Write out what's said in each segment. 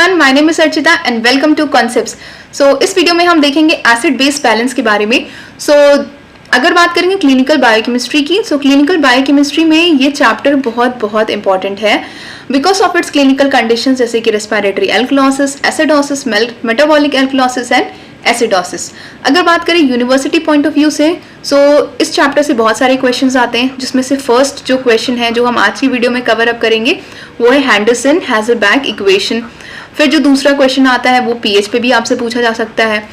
Everyone, my name is Archita and welcome to Concepts. So इस video में हम देखेंगे एसिड बेस बैलेंस के बारे में। सो अगर बात करेंगे क्लिनिकल बायोकेमिस्ट्री की, सो क्लिनिकल बायोकेमिस्ट्री में ये चैप्टर बहुत इंपॉर्टेंट है because of its clinical conditions जैसे कि respiratory alkalosis, acidosis, metabolic alkalosis and acidosis. अगर बात करें यूनिवर्सिटी पॉइंट ऑफ व्यू से, सो इस चैप्टर से बहुत सारे क्वेश्चंस आते हैं, जिसमें से फर्स्ट जो क्वेश्चन है जो हम आज की वीडियो में कवर अप करेंगे वो है हेंडरसन-हाजलबैक इक्वेशन। फिर जो दूसरा क्वेश्चन आता है वो पीएच पे भी आपसे पूछा जा सकता है।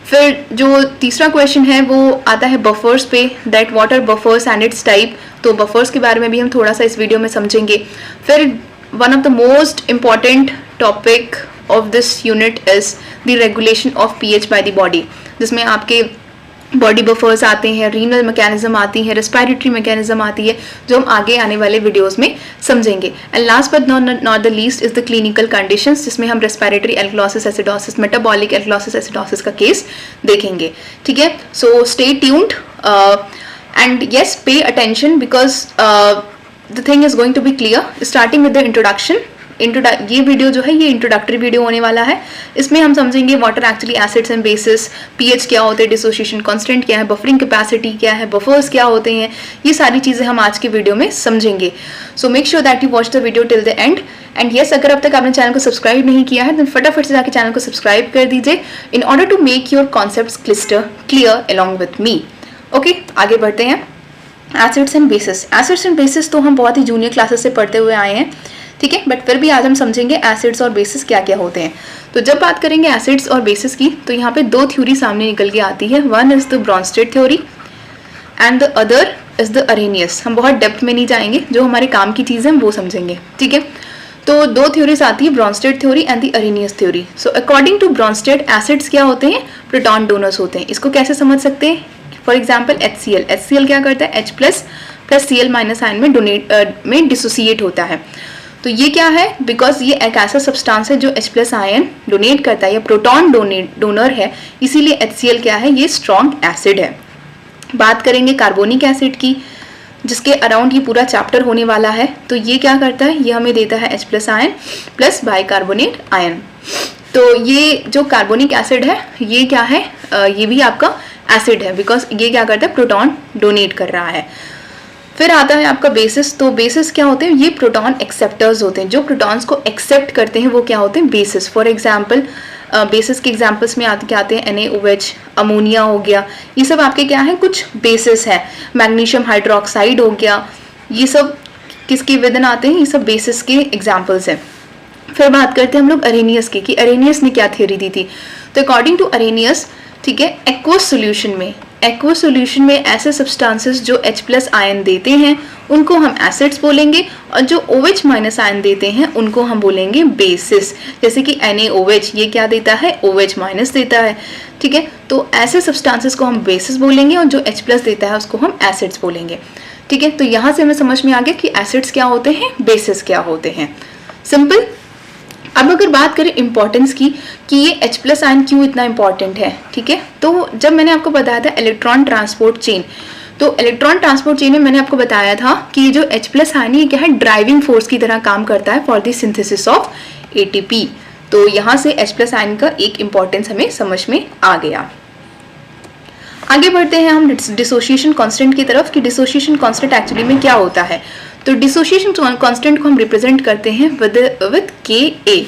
फिर जो तीसरा क्वेश्चन है वो आता है बफर्स पे, that water buffers and it's type. तो बफर्स के बारे में भी हम थोड़ा सा इस वीडियो में समझेंगे। फिर one of the most important topic of this unit is the regulation of pH by the body, जिसमें आपके बॉडी बफर्स आते हैं, रीनल मैकेनिज्म आती है, रेस्पिरेटरी मैकेनिज्म आती है, जो हम आगे आने वाले वीडियोस में समझेंगे। And last but not the least is the clinical conditions, जिसमें हम respiratory alkalosis, acidosis, metabolic alkalosis, acidosis का केस देखेंगे। ठीक है, so stay tuned and yes pay attention because the thing is going to be clear. Starting with the introduction. ये video जो है ये इंट्रोडक्टरी वीडियो होने वाला है। इसमें हम समझेंगे water actually acids and basis, pH क्या होते हैं, डिसोसिएशन कांस्टेंट क्या है, बफरिंग कैपेसिटी क्या है, बफर्स क्या होते हैं, ये सारी चीजें हम आज के वीडियो में समझेंगे। So make sure that you watch the video till the end. And yes, अगर अब तक आपने चैनल को सब्सक्राइब नहीं किया है तो फटाफट से जाकर चैनल को सब्सक्राइब कर दीजिए in order to make your concepts clear along with me. Okay, आगे बढ़ते हैं। Acids and bases. Acids and bases तो हम बहुत ही जूनियर क्लासेस से पढ़ते हुए आए हैं, ठीक है, बट फिर भी आज हम समझेंगे एसिड्स और बेसिस क्या क्या होते हैं। तो जब बात करेंगे एसिड्स और बेसिस की, तो यहाँ पे दो थ्योरी सामने निकल के आती है। One is the Brønsted theory and the other is the Arrhenius. हम बहुत डेप्थ में नहीं जाएंगे, जो हमारे काम की चीज़ है हम वो समझेंगे। ठीक है, तो दो थ्योरीज आती है, Bronsted theory and the Arrhenius theory. So according to Bronsted, acids क्या होते हैं, प्रोटॉन डोनर्स होते हैं। इसको कैसे समझ सकते हैं? For example HCl। HCl क्या करता है, H plus Cl minus ion में डिसोसिएट होता है। तो ये क्या है, बिकॉज ये एक ऐसा सब्सटेंस है जो H प्लस आयन डोनेट करता है या प्रोटॉन डोनर है, इसीलिए HCl क्या है, ये स्ट्रॉन्ग एसिड है। बात करेंगे कार्बोनिक एसिड की, जिसके अराउंड ये पूरा चैप्टर होने वाला है। तो ये क्या करता है, ये हमें देता है H plus ion plus bicarbonate ion. तो ये जो कार्बोनिक एसिड है ये क्या है, ये भी आपका एसिड है, बिकॉज ये क्या करता है, प्रोटॉन डोनेट कर रहा है। फिर आता है आपका बेसिस। तो बेसिस क्या होते हैं, ये प्रोटॉन एक्सेप्टर्स होते हैं, जो प्रोटॉन्स को एक्सेप्ट करते हैं वो क्या होते हैं, बेसिस। फॉर एग्जांपल बेसिस के एग्जांपल्स में क्या आते हैं, NaOH, अमोनिया हो गया, ये सब आपके क्या है, कुछ बेसिस है। मैग्नीशियम हाइड्रोक्साइड हो गया, ये सब किसके विदन आते हैं, ये सब बेसिस के एग्जाम्पल्स हैं। फिर बात करते हैं हम लोग अरेनियस की, कि अरेनियस ने क्या थ्योरी दी थी। तो अकॉर्डिंग टू अरेनियस, ठीक है, एक्वस सोल्यूशन में ऐसे सब्सटेंसेस जो H प्लस आयन देते हैं उनको हम एसिड्स बोलेंगे, और जो OH माइनस आयन देते हैं उनको हम बोलेंगे बेसिस। जैसे कि NaOH, ये क्या देता है, OH माइनस देता है। ठीक है, तो ऐसे सब्सटेंसेस को हम बेसिस बोलेंगे और जो H प्लस देता है उसको हम एसिड्स बोलेंगे। ठीक है, तो यहाँ से हमें समझ में आ गया कि एसिड्स क्या होते हैं, बेसिस क्या होते हैं। सिंपल। अब अगर बात करें इंपॉर्टेंस की, कि ये H प्लस आयन क्यों इतना इंपॉर्टेंट है। ठीक है, तो जब मैंने आपको बताया था इलेक्ट्रॉन ट्रांसपोर्ट चेन, तो इलेक्ट्रॉन ट्रांसपोर्ट चेन में मैंने आपको बताया था कि जो H प्लस आयन ये क्या है, ड्राइविंग फोर्स की तरह काम करता है for the synthesis of ATP। तो यहाँ से H प्लस आयन का एक इंपॉर्टेंस हमें समझ में आ गया। आगे बढ़ते हैं हम डिसोसिएशन कांस्टेंट की तरफ, कि डिसोसिएशन कांस्टेंट एक्चुअली में क्या होता है। तो डिसोसिएशन कांस्टेंट को हम रिप्रेजेंट करते हैं विद Ka।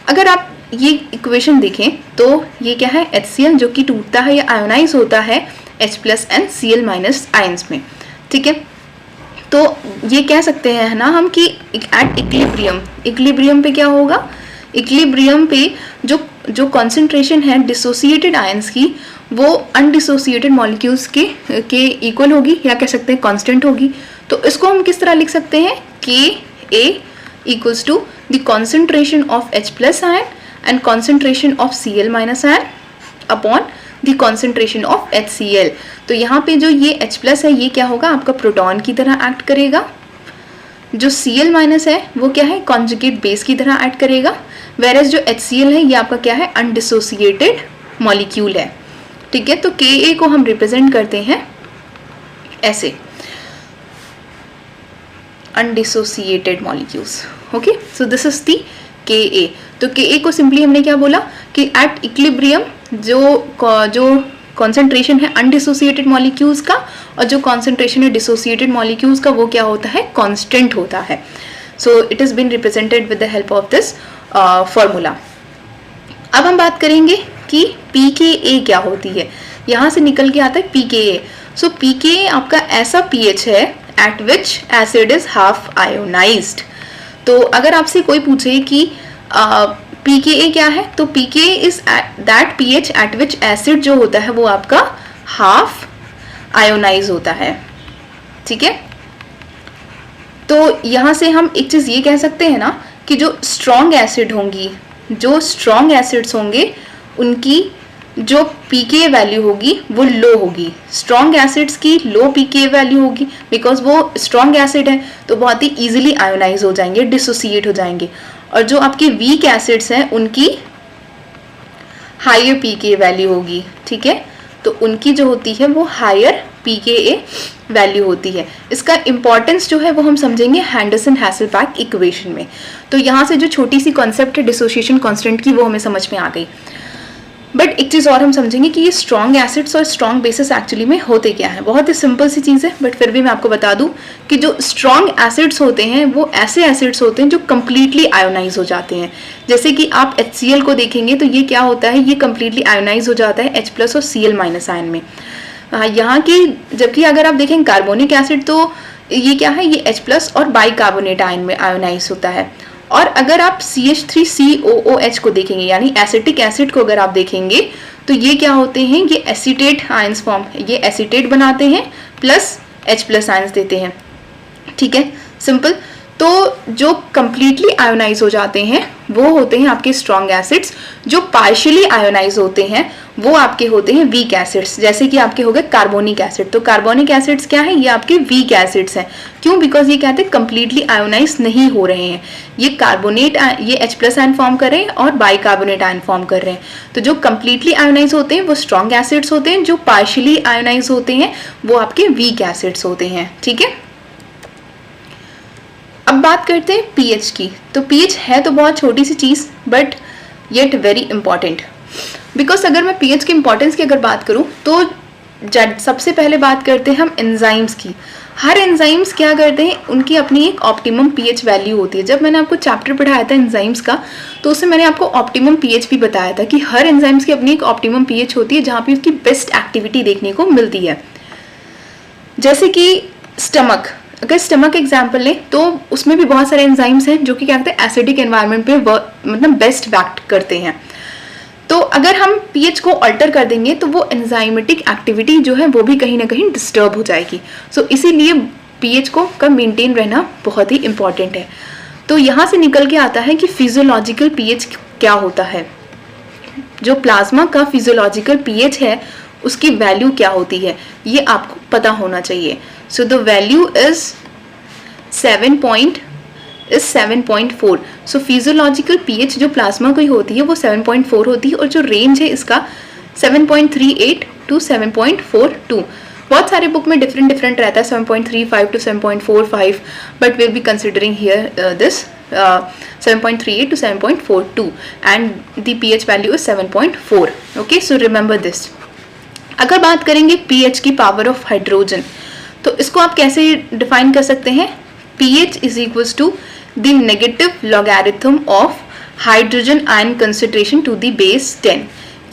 अगर आप ये इक्वेशन देखें तो ये क्या है, HCl जो कि टूटता है या आयोनाइज होता है H plus and Cl minus ions में। ठीक है, तो ये कह सकते हैं ना हम कि एट इक्विलिब्रियम पे क्या होगा, इक्विलिब्रियम पे जो कॉन्सेंट्रेशन है डिसोसिएटेड आयंस की, वो अनडिसोसिएटेड मॉलिक्यूल्स के इक्वल होगी, या कह सकते हैं कांस्टेंट होगी। तो इसको हम किस तरह लिख सकते हैं, Ka equals to the concentration of H plus ion and concentration of Cl minus ion upon the concentration of HCl। तो यहाँ पे जो ये H प्लस है ये क्या होगा, आपका प्रोटॉन की तरह एक्ट करेगा। जो Cl माइनस है वो क्या है, कॉन्जुगेट बेस की तरह एक्ट करेगा। वेरएस जो HCl है ये आपका क्या है, अनडिसोसिएटेड मॉलिक्यूल है। ठीक है, तो Ka को हम रिप्रेजेंट करते हैं ऐसे, undissociated molecules. Okay, so this is the Ka। तो Ka को सिंपली हमने क्या बोला कि एट इक्विलिब्रियम जो कॉन्सेंट्रेशन है अनडिसोसिएटेड मॉलिक्यूल्स का और जो कॉन्सेंट्रेशन है डिसोसिएटेड मॉलिक्यूल्स का वो क्या होता है, कांस्टेंट होता है। So it is been represented with the help of this formula. अब हम बात करेंगे कि pKa क्या होती है। यहाँ से निकल के आता है pKa। सो pKa आपका ऐसा pH है eight which acid is half ionised. तो अगर आपसे कोई पूछे कि pKa क्या है, तो pKa is that pH eight which acid जो होता है वो आपका हाफ आयोनाइज होता है। ठीक है, तो यहाँ से हम एक चीज ये कह सकते हैं ना कि जो स्ट्रॉन्ग एसिड होंगी, जो स्ट्रॉन्ग एसिड्स होंगे उनकी जो pKa वैल्यू होगी वो लो होगी। स्ट्रॉन्ग एसिड्स की लो pKa वैल्यू होगी बिकॉज वो स्ट्रॉन्ग एसिड है तो बहुत ही इजीली आयोनाइज हो जाएंगे, डिसोसिएट हो जाएंगे। और जो आपके वीक एसिड्स हैं उनकी हायर pKa वैल्यू होगी। ठीक है, तो उनकी जो होती है वो हायर pKa वैल्यू होती है। इसका इंपॉर्टेंस जो है वो हम समझेंगे हैंडरसन-हैसेलबैक इक्वेशन में। तो यहाँ से जो छोटी सी कॉन्सेप्ट है डिसोसिएशन कांस्टेंट की वो हमें समझ में आ गई। बट एक चीज़ और हम समझेंगे कि ये स्ट्रॉन्ग एसिड्स और स्ट्रॉन्ग बेसिस एक्चुअली में होते क्या है। बहुत ही सिंपल सी चीज़ है बट फिर भी मैं आपको बता दूं कि जो स्ट्रॉन्ग एसिड्स होते हैं वो ऐसे एसिड्स होते हैं जो कम्प्लीटली आयोनाइज हो जाते हैं। जैसे कि आप HCl को देखेंगे तो ये क्या होता है, ये कम्प्लीटली आयोनाइज हो जाता है H+ और Cl- आयन में। यहाँ की जबकि अगर आप देखें कार्बोनिक एसिड तो ये क्या है, ये H+ और बाइकार्बोनेट आयन में आयोनाइज होता है। और अगर आप CH3COOH को देखेंगे यानी एसिटिक एसिड को अगर आप देखेंगे तो ये क्या होते हैं, ये एसीटेट आयंस फॉर्म, ये एसीटेट बनाते हैं प्लस H+ आयंस देते हैं। ठीक है, सिंपल। तो जो कंप्लीटली आयोनाइज हो जाते हैं वो होते हैं आपके स्ट्रॉन्ग एसिड्स। जो पार्शियली आयोनाइज होते हैं वो आपके होते हैं वीक एसिड्स। जैसे कि आपके हो गए कार्बोनिक एसिड, तो कार्बोनिक एसिड्स क्या है, ये आपके वीक एसिड्स हैं। क्यों, बिकॉज ये कहते हैं कंप्लीटली आयोनाइज नहीं हो रहे हैं, ये कार्बोनेट ये H+ आयन फॉर्म कर रहे हैं और बाइकार्बोनेट आयन फॉर्म कर रहे हैं। तो जो कंप्लीटली आयोनाइज होते हैं वो स्ट्रॉन्ग एसिड्स होते हैं, जो पार्शियली आयोनाइज होते हैं वो आपके वीक एसिड्स होते हैं। ठीक है, अब बात करते हैं pH की। तो pH है तो बहुत छोटी सी चीज़ but yet very important. Because अगर मैं pH की इंपॉर्टेंस की अगर बात करूँ तो सबसे पहले बात करते हैं हम एंजाइम्स की। हर एंजाइम्स क्या करते हैं, उनकी अपनी एक ऑप्टिमम pH वैल्यू होती है। जब मैंने आपको चैप्टर पढ़ाया था एंजाइम्स का तो उसमें मैंने आपको ऑप्टिमम pH भी बताया था कि हर एंजाइम्स की अपनी एक ऑप्टिमम pH होती है जहाँ पे उसकी बेस्ट एक्टिविटी देखने को मिलती है। जैसे कि स्टमक, अगर स्टमक एग्जाम्पल लें तो उसमें भी बहुत सारे एंजाइम्स हैं जो कि क्या कहते हैं एसिडिक एनवायरनमेंट पे मतलब बेस्ट एक्ट करते हैं। तो अगर हम pH को अल्टर कर देंगे तो वो एंजाइमेटिक एक्टिविटी जो है वो भी कहीं ना कहीं डिस्टर्ब हो जाएगी। सो इसीलिए pH का मेंटेन रहना बहुत ही इंपॉर्टेंट है। तो यहाँ से निकल के आता है कि फिजियोलॉजिकल pH क्या होता है। जो प्लाज्मा का फिजियोलॉजिकल pH है उसकी वैल्यू क्या होती है ये आपको पता होना चाहिए। So the value is 7.4। So physiological pH जो प्लाज्मा की होती है वो 7.4 होती है और जो रेंज है इसका 7.38 to 7.42। बहुत सारे बुक में डिफरेंट रहता है 7.35 to 7.45 but will be considering here this 7.38 to 7.42 and the pH value is 7.4. okay, so remember this. अगर बात करेंगे pH की पावर ऑफ हाइड्रोजन तो इसको आप कैसे डिफाइन कर सकते हैं, pH is equals to the negative logarithm of hydrogen ion concentration to the base 10।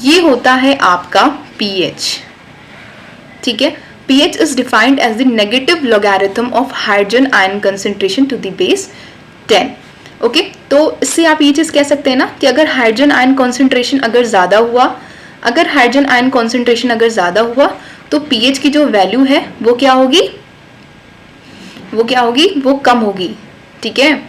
ये होता है आपका pH। ठीक है, pH is defined as the negative logarithm of hydrogen ion concentration to the base 10। Okay, तो इससे आप ये चीज कह सकते हैं ना कि अगर हाइड्रोजन आयन कॉन्सेंट्रेशन अगर ज्यादा हुआ, अगर हाइड्रोजन आयन कॉन्सेंट्रेशन अगर ज्यादा हुआ तो pH की जो वैल्यू है वो क्या होगी, वो कम होगी। ठीक है,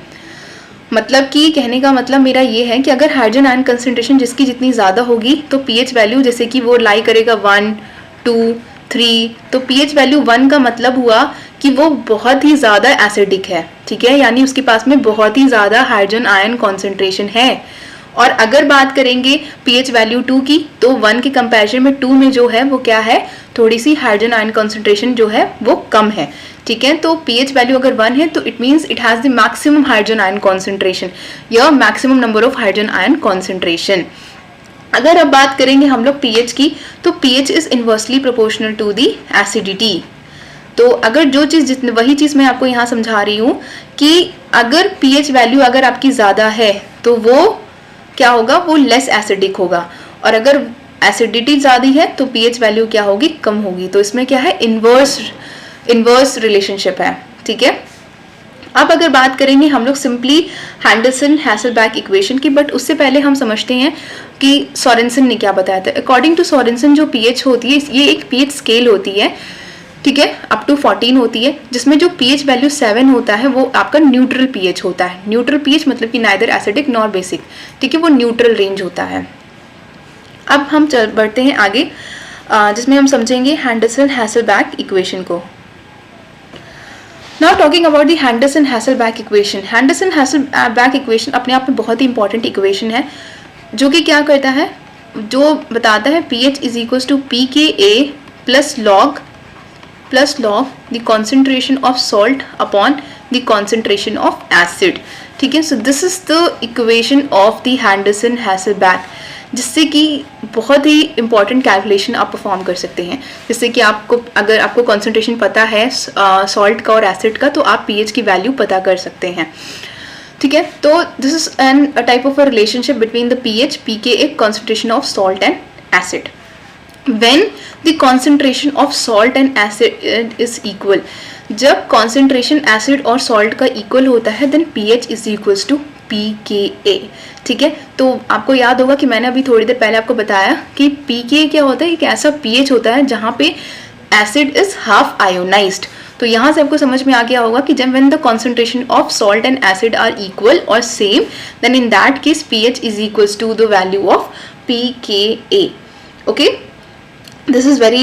मतलब कि कहने का मतलब मेरा ये है कि अगर हाइड्रोजन आयन कंसंट्रेशन जिसकी जितनी ज़्यादा होगी तो pH वैल्यू जैसे कि वो लाई करेगा 1, 2, 3, तो pH वैल्यू 1 का मतलब हुआ कि वो बहुत ही ज़्यादा एसिडिक है। ठीक है, यानी उसके पास में बहुत ही ज़्यादा हाइड्रोजन आयन कॉन्सेंट्रेशन है। और अगर बात करेंगे pH वैल्यू 2 की, तो 1 के कंपैरिजन में 2 में जो है वो क्या है, थोड़ी सी हाइड्रोजन आयन कॉन्सेंट्रेशन जो है वो कम है, ठीक है। तो pH वैल्यू अगर 1 है तो it means it has the maximum hydrogen ion concentration या maximum number of hydrogen ion concentration. अगर अब बात करेंगे हम लोग pH की, तो pH is inversely proportional to the acidity. तो अगर जो चीज़ जितने वही चीज़ मैं आपको यहाँ समझा रही हूँ कि अगर pH वैल्यू अगर आपकी ज़्यादा है तो वो क्या होगा, वो लेस एसिडिक होगा, और अगर एसिडिटी ज़्यादा है तो pH वैल्यू क्या होगी, कम होगी। तो इसमें क्या है, इनवर्स रिलेशनशिप है, ठीक है। अब अगर बात करेंगे हम लोग सिंपली हैंडरसन-हैसेलबैक इक्वेशन की, बट उससे पहले हम समझते हैं कि सोरेनसन ने क्या बताया था। अकॉर्डिंग टू सोरेनसन जो pH होती है, ये एक pH स्केल होती है, ठीक है, अप टू 14 होती है, जिसमें जो pH वैल्यू 7 होता है वो आपका न्यूट्रल pH होता है। न्यूट्रल pH मतलब कि नाइदर एसिडिक नॉर बेसिक, ठीक है, वो न्यूट्रल रेंज होता है। अब हम बढ़ते हैं आगे, जिसमें हम समझेंगे हैंडरसन-हैसेलबैक इक्वेशन को। Now talking about the Henderson Hasselbalch equation. Henderson Hasselbalch equation अपने आप में बहुत ही इंपॉर्टेंट इक्वेशन है, जो कि क्या करता है, जो बताता है pH is equals to pKa plus log the concentration of salt upon the concentration of acid, ठीक है। So this is the equation of the Henderson Hasselbalch, जिससे कि बहुत ही इंपॉर्टेंट कैलकुलेशन आप परफॉर्म कर सकते हैं। जिससे कि आपको, अगर आपको कॉन्सेंट्रेशन पता है सॉल्ट का और एसिड का, तो आप pH की वैल्यू पता कर सकते हैं, ठीक है। तो this is an type of a relationship between the pH, pKa, concentration of salt and acid. When the concentration of salt and acid is equal, जब concentration acid और salt का equal होता है, then pH is equals to pKa, ठीक है। तो आपको याद होगा कि मैंने अभी थोड़ी देर पहले आपको बताया कि pKa क्या होता है, एक ऐसा pH होता है जहाँ पे acid is half ionized। तो यहाँ से आपको समझ में आ गया होगा कि जब when the concentration of salt and acid are equal or same, then in that case pH is equals to the value of pKa, okay। This is very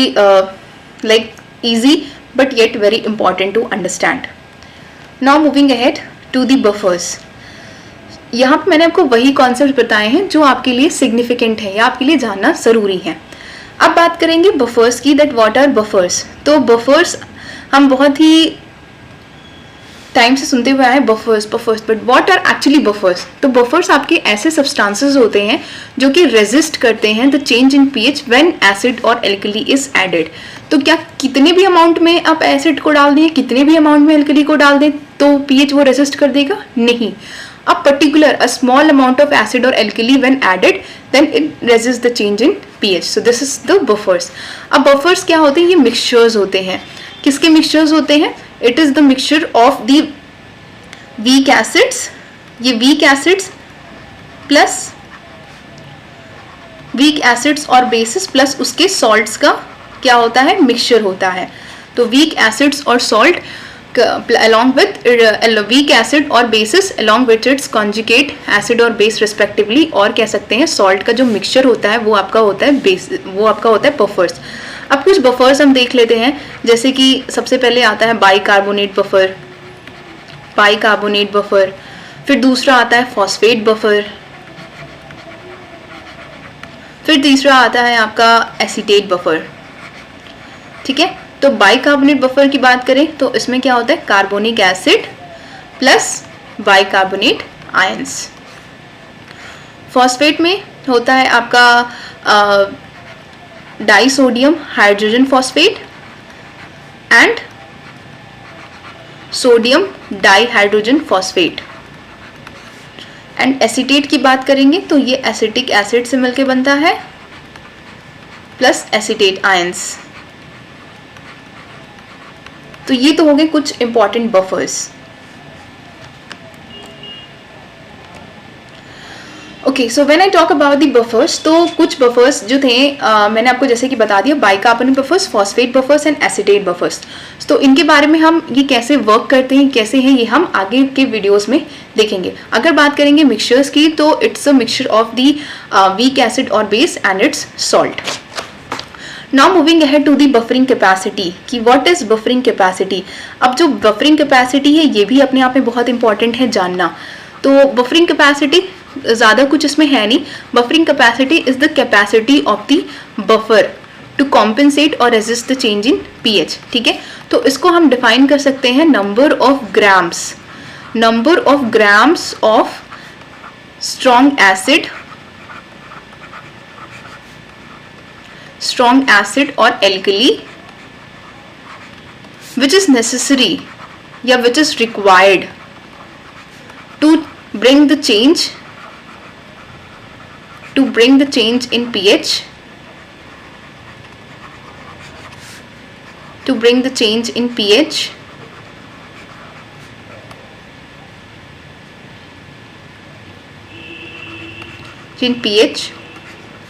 like easy but yet very important to understand. Now moving ahead to the buffers. यहाँ पे मैंने आपको वही concept बताए हैं जो आपके लिए सिग्निफिकेंट है या आपके लिए जानना ज़रूरी है। अब बात करेंगे बफर्स की, दैट व्हाट आर बफर्स। तो बफर्स हम बहुत ही टाइम से सुनते हुए आए, buffers, but what are actually buffers. तो बफर्स आपके ऐसे सब्सटेंसेस होते हैं जो कि रेजिस्ट करते हैं the change in pH when acid और एल्कली इज एडेड। तो क्या कितने भी अमाउंट में आप एसिड को डाल दें, कितने भी अमाउंट में एल्कली को डाल दें, तो pH वो रेजिस्ट कर देगा? नहीं। A particular a small amount of acid और alkali when added, then it resist the change in pH। So this is the buffers. अब बफर्स क्या होते हैं? ये मिक्सचर्स होते हैं। किसके मिक्सचर्स होते हैं? It is the mixture of the weak acids, ये weak acids plus weak acids और बेसिस प्लस उसके सॉल्ट्स का क्या होता है? मिक्सचर होता है। तो वीक एसिड्स और salt along with weak acid और basis along with its conjugate acid और base respectively, और कह सकते हैं सॉल्ट का जो मिक्सचर होता है वो आपका होता है बेस, वो आपका होता है बफर्स। अब कुछ बफर्स हम देख लेते हैं, जैसे कि सबसे पहले आता है बाइकार्बोनेट बफर, बाइकार्बोनेट बफर, फिर दूसरा आता है फॉस्फेट बफर, फिर तीसरा आता है आपका एसीटेट बफर, ठीक है। तो बाइकार्बोनेट बफर की बात करें तो इसमें क्या होता है? Carbonic acid plus bicarbonate ions. Phosphate में होता है आपका disodium hydrogen phosphate and sodium dihydrogen phosphate. And acetate की बात करेंगे तो ये एसिटिक एसिड से मिलकर बनता है प्लस एसीटेट आयंस। तो ये तो हो गए कुछ important buffers. Okay, so when I talk about the buffers, तो कुछ बफर्स जो थे मैंने आपको जैसे कि बता दिया, bicarbonate buffers, phosphate buffers and acetate buffers. तो इनके बारे में हम ये कैसे वर्क करते हैं, कैसे हैं, ये हम आगे के वीडियोस में देखेंगे। अगर बात करेंगे मिक्सचर्स की, तो it's a mixture of the weak acid और base and its salt. Now moving ahead to the buffering capacity कि व्हाट इज बफरिंग कैपेसिटी। अब जो बफरिंग कैपेसिटी है ये भी अपने आप में बहुत इंपॉर्टेंट है जानना। तो बफरिंग कैपेसिटी ज़्यादा कुछ इसमें है नहीं. Buffering capacity is the capacity of the buffer to compensate और resist the change in pH. ठीक है, तो इसको हम डिफाइन कर सकते हैं number of grams of strong acid और एल्कली which is necessary या which is required to bring the change in pH,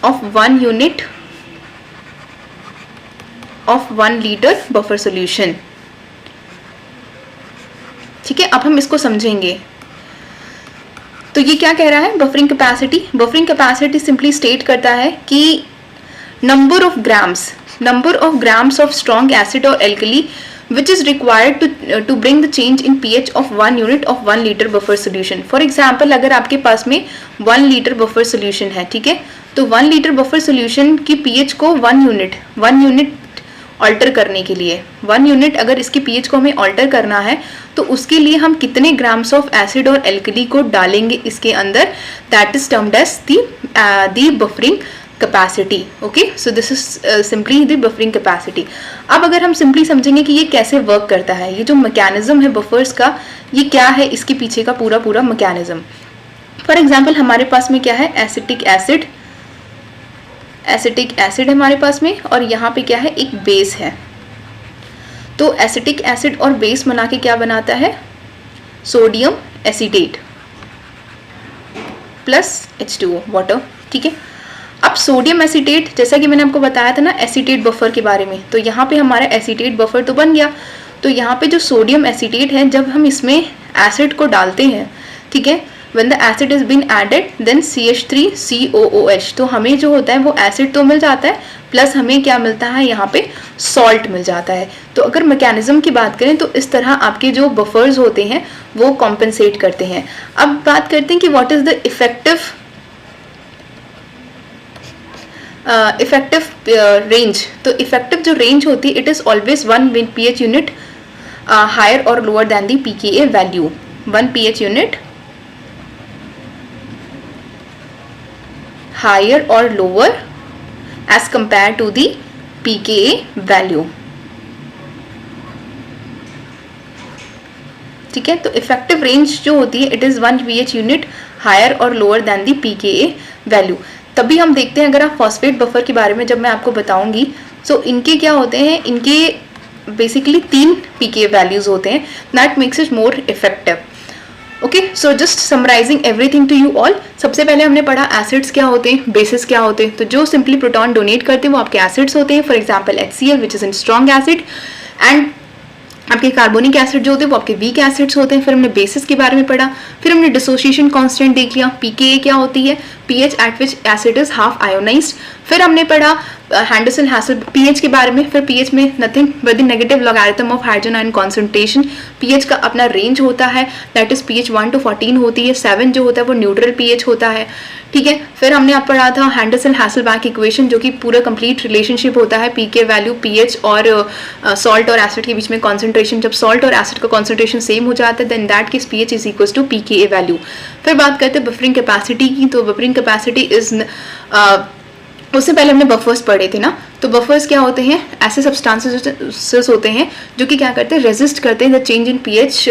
of 1 unit of 1 liter buffer solution. ठीक है, अब हम इसको समझेंगे. तो ये क्या कह रहा है, बफरिंग कैपेसिटी सिंपली स्टेट करता है कि number of grams of strong acid और alkali which is required to bring the change in pH of 1 unit of 1 liter buffer solution. For example, अगर आपके पास में 1 liter buffer solution है, ठीक है, तो 1 liter buffer solution की pH को 1 unit ऑल्टर करने के लिए 1 यूनिट अगर इसकी पीएच को हमें ऑल्टर करना है तो उसके लिए हम कितने ग्राम्स ऑफ एसिड और एल्कली को डालेंगे इसके अंदर, that is termed as the buffering capacity. Okay, so this is simply the buffering capacity. अब अगर हम सिंपली समझेंगे कि ये कैसे वर्क करता है, ये जो मैकेनिज्म है बफर्स का, ये क्या है, इसके पीछे का पूरा मैकेनिज्म. फॉर एग्जाम्पल हमारे पास में क्या है, एसिटिक एसिड हमारे पास में, और यहाँ पे क्या है, एक बेस है. तो एसिटिक एसिड और बेस बना के क्या बनाता है, sodium acetate plus H2O water. ठीक है, अब सोडियम एसीटेट, जैसा कि मैंने आपको बताया था ना एसीटेट बफर के बारे में, तो यहाँ पे हमारा एसीटेट बफर तो बन गया. तो यहाँ पे जो सोडियम एसीटेट है, जब हम इसमें एसिड को डालते हैं, ठीक है, when the acid is been added then CH3COOH, तो हमें जो होता है वो एसिड तो मिल जाता है प्लस हमें क्या मिलता है, यहाँ पे सॉल्ट मिल जाता है. तो अगर मैकेनिज्म की बात करें तो इस तरह आपके जो बफर्स होते हैं वो कॉम्पेंसेट करते हैं. अब बात करते हैं कि what is the effective range. तो इफेक्टिव जो रेंज होती है, it is always 1 pH unit higher और lower than the pKa value. 1 pH unit higher or lower as compared to the pKa value. ठीक है, तो इफेक्टिव रेंज जो होती है, it is 1 pH unit higher और lower than the pKa value. तभी हम देखते हैं, अगर आप फॉस्फेट बफर के बारे में जब मैं आपको बताऊंगी, तो इनके क्या होते हैं, इनके बेसिकली 3 pKa वैल्यूज होते हैं, that makes it more effective. Okay, so just summarising everything to you all. सबसे पहले हमने पढ़ा एसिड्स क्या होते हैं, बेसिस क्या होते हैं. तो जो सिंपली प्रोटॉन डोनेट करते हैं वो आपके एसिड्स होते हैं. For example HCl which is in strong acid, and आपके कार्बोनिक एसिड जो होते हैं वो आपके वीक एसिड्स होते हैं. फिर हमने बेसिस के बारे में पढ़ा, फिर हमने डिसोसिएशन कांस्टेंट देख लिया, pKa क्या होती है, pH eight which acid is half ionised. फिर हमने पढ़ा हैंडरसन-हासल pH के बारे में. फिर pH में nothing but the negative logarithm of hydrogen ion concentration. pH का अपना रेंज होता है, दैट इज pH 1 to 14 होती है. 7 जो होता है वो न्यूट्रल pH होता है. ठीक है, फिर हमने आप पढ़ा था हैंडरसन-हासलबैक इक्वेशन, जो कि पूरा कंप्लीट रिलेशनशिप होता है pK वैल्यू, pH और सॉल्ट और एसिड के बीच में कॉन्सेंट्रेशन. जब सॉल्ट और एसिड का कॉन्सेंट्रेशन सेम हो जाता है, then that case pH is equal to pKa value. फिर बात करते हैं बफरिंग कैपेसिटी की. तो बफरिंग कैपेसिटी इज, उससे पहले हमने बफर्स पढ़े थे ना. तो बफर्स क्या होते हैं, ऐसे सब्सटेंसेस होते हैं जो कि क्या करते हैं, रेजिस्ट करते हैं the change in pH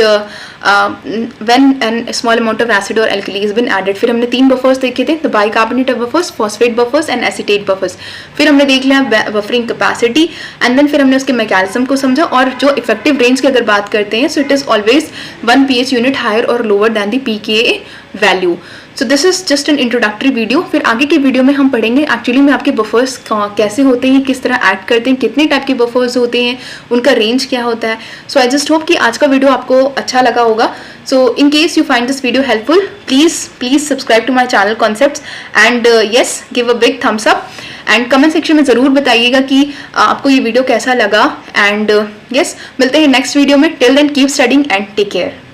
when an small amount of acid और एल्कली इज बीन एडेड. फिर हमने 3 बफर्स देखे थे, the bicarbonate buffers, phosphate buffers and acetate buffers. फिर हमने देख लिया बफरिंग कैपेसिटी, एंड देन फिर हमने उसके मैकेनिज्म को समझा. और जो इफेक्टिव रेंज की अगर बात करते हैं, so it is always 1 pH unit higher और lower than the pKa value. So this is just an introductory video. फिर आगे के वीडियो में हम पढ़ेंगे एक्चुअली में आपके बफर्स कैसे होते हैं, किस तरह ऐड करते हैं, कितने टाइप के बफर्स होते हैं, उनका रेंज क्या होता है. सो आई जस्ट होप कि आज का वीडियो आपको अच्छा लगा होगा. So in case you find this video helpful, please subscribe to my channel Concepts, and yes, give a big thumbs up, and comment section में ज़रूर बताइएगा कि आपको ये वीडियो कैसा लगा. एंड यस, मिलते हैं नेक्स्ट वीडियो में. Till then keep studying and take care.